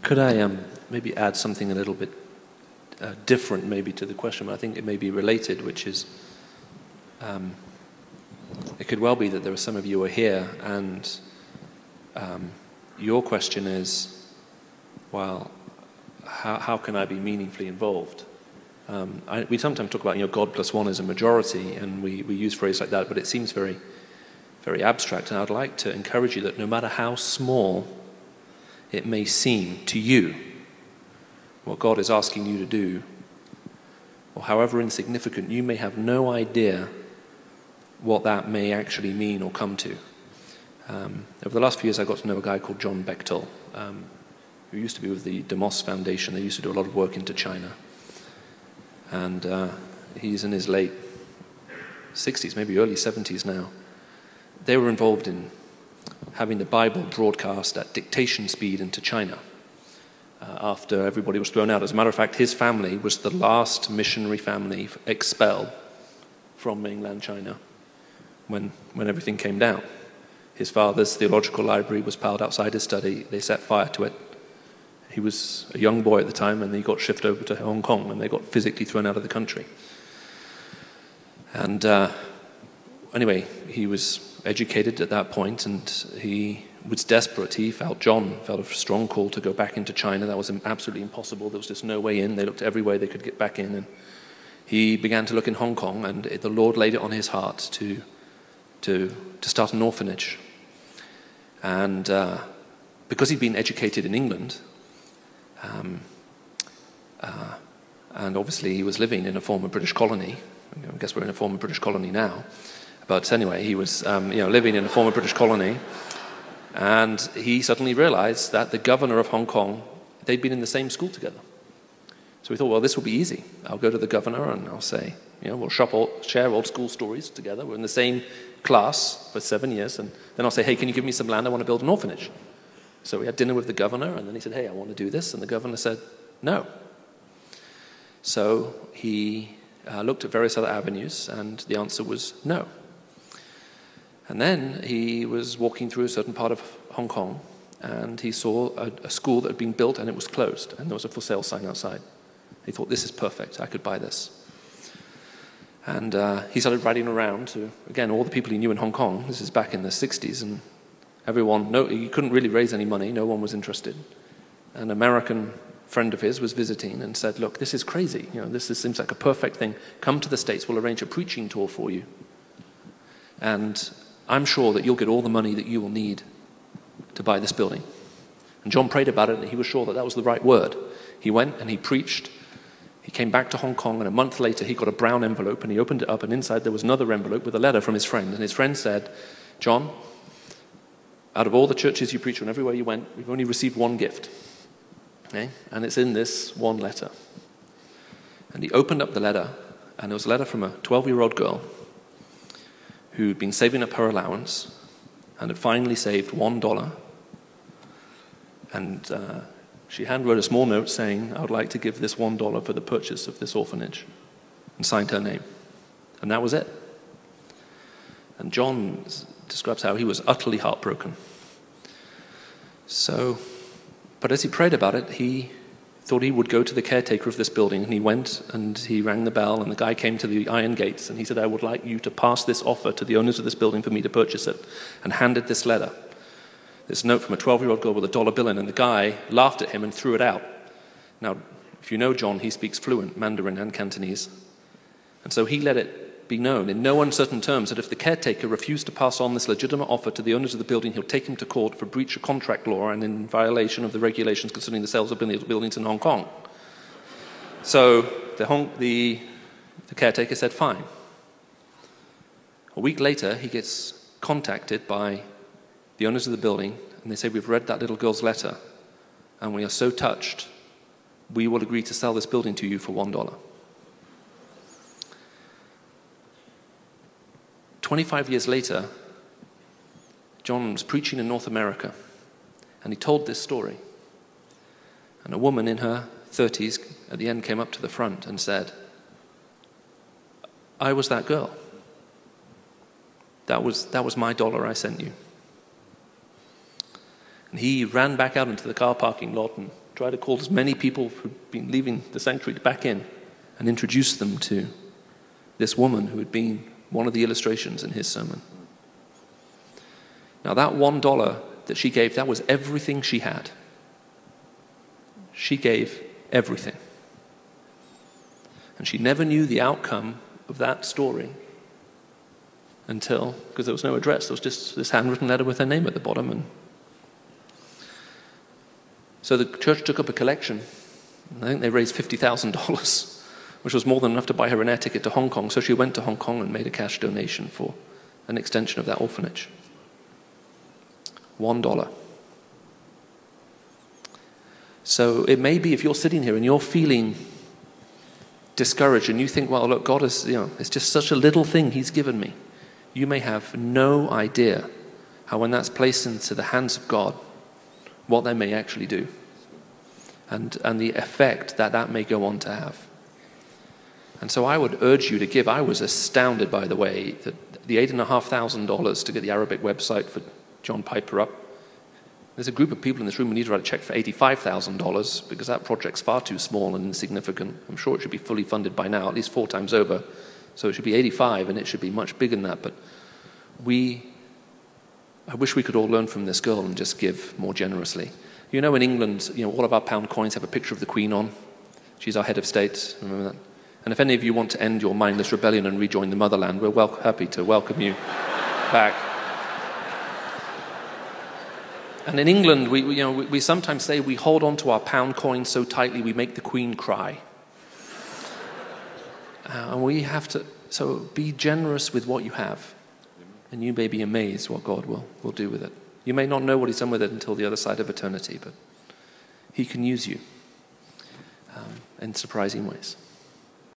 Could I maybe add something a little bit different maybe to the question, but I think it may be related, which is it could well be that there are some of you who are here and your question is, well, how can I be meaningfully involved? We sometimes talk about, God plus one is a majority, and we use phrases like that, but it seems very, very abstract. And I'd like to encourage you that no matter how small it may seem to you, what God is asking you to do, or however insignificant, you may have no idea what that may actually mean or come to. Over the last few years, I got to know a guy called John Bechtel, who used to be with the DeMoss Foundation. They used to do a lot of work into China. And he's in his late 60s, maybe early 70s now. They were involved in having the Bible broadcast at dictation speed into China after everybody was thrown out. As a matter of fact, his family was the last missionary family expelled from mainland China when everything came down. His father's theological library was piled outside his study. They set fire to it. He was a young boy at the time, and he got shipped over to Hong Kong, and they got physically thrown out of the country. And anyway, he was educated at that point, and he was desperate. John felt a strong call to go back into China. That was absolutely impossible. There was just no way in. They looked every way they could get back in. And he began to look in Hong Kong, and the Lord laid it on his heart to start an orphanage. And because he'd been educated in England, and obviously he was living in a former British colony. I guess we're in a former British colony now. But anyway, he was living in a former British colony, and he suddenly realized that the governor of Hong Kong, they'd been in the same school together. So we thought, well, this will be easy. I'll go to the governor and I'll say, we'll share old school stories together. We're in the same class for 7 years, and then I'll say, hey, can you give me some land? I want to build an orphanage. So we had dinner with the governor, and then he said, hey, I want to do this. And the governor said, no. So he looked at various other avenues, and the answer was no. And then he was walking through a certain part of Hong Kong, and he saw a school that had been built, and it was closed, and there was a for sale sign outside. He thought, this is perfect. I could buy this. And he started riding around to, again, all the people he knew in Hong Kong. This is back in the 60s, and he couldn't really raise any money. No one was interested. An American friend of his was visiting and said, look, this is crazy. This seems like a perfect thing. Come to the States. We'll arrange a preaching tour for you. And I'm sure that you'll get all the money that you will need to buy this building. And John prayed about it, and he was sure that that was the right word. He went and he preached. He came back to Hong Kong, and a month later he got a brown envelope, and he opened it up, and inside there was another envelope with a letter from his friend. And his friend said, John, out of all the churches you preached on, everywhere you went, we've only received one gift. Okay? And it's in this one letter. And he opened up the letter, and it was a letter from a 12-year-old girl who'd been saving up her allowance and had finally saved $1. And she handwrote a small note saying, I would like to give this $1 for the purchase of this orphanage, and signed her name. And that was it. And John describes how he was utterly heartbroken. But as he prayed about it, he thought he would go to the caretaker of this building, and he went and he rang the bell, and the guy came to the iron gates, and he said, I would like you to pass this offer to the owners of this building for me to purchase it, and handed this letter, this note from a 12-year-old girl with a dollar bill in, and the guy laughed at him and threw it out. Now, if you know John, he speaks fluent Mandarin and Cantonese, and so he let it be known in no uncertain terms that if the caretaker refused to pass on this legitimate offer to the owners of the building, he'll take him to court for breach of contract law and in violation of the regulations concerning the sales of buildings in Hong Kong. So the caretaker said, fine. A week later, he gets contacted by the owners of the building, and they say, we've read that little girl's letter, and we are so touched, we will agree to sell this building to you for $1. 25 years later, John was preaching in North America, and he told this story. And a woman in her 30s at the end came up to the front and said, I was that girl. That was my dollar I sent you. And he ran back out into the car parking lot and try to call as many people who'd been leaving the sanctuary back in and introduce them to this woman who had been one of the illustrations in his sermon. Now that $1 that she gave, that was everything she had. She gave everything. And she never knew the outcome of that story until, because there was no address, there was just this handwritten letter with her name at the bottom. And so the church took up a collection. I think they raised $50,000, which was more than enough to buy her an air ticket to Hong Kong. So she went to Hong Kong and made a cash donation for an extension of that orphanage. $1. So it may be, if you're sitting here and you're feeling discouraged and you think, well, look, God is, it's just such a little thing he's given me. You may have no idea how, when that's placed into the hands of God, what they may actually do and the effect that may go on to have. And so I would urge you to give. I was astounded, by the way, that the $8,500 to get the Arabic website for John Piper up. There's a group of people in this room who need to write a check for $85,000 because that project's far too small and insignificant. I'm sure it should be fully funded by now, at least 4 times over. So it should be 85, and it should be much bigger than that. But I wish we could all learn from this girl and just give more generously. In England, all of our pound coins have a picture of the Queen on. She's our head of state. Remember that? And if any of you want to end your mindless rebellion and rejoin the motherland, we're happy to welcome you back. And in England, we sometimes say we hold on to our pound coins so tightly we make the Queen cry. And we have to, so be generous with what you have. And you may be amazed what God will do with it. You may not know what he's done with it until the other side of eternity, but he can use you in surprising ways.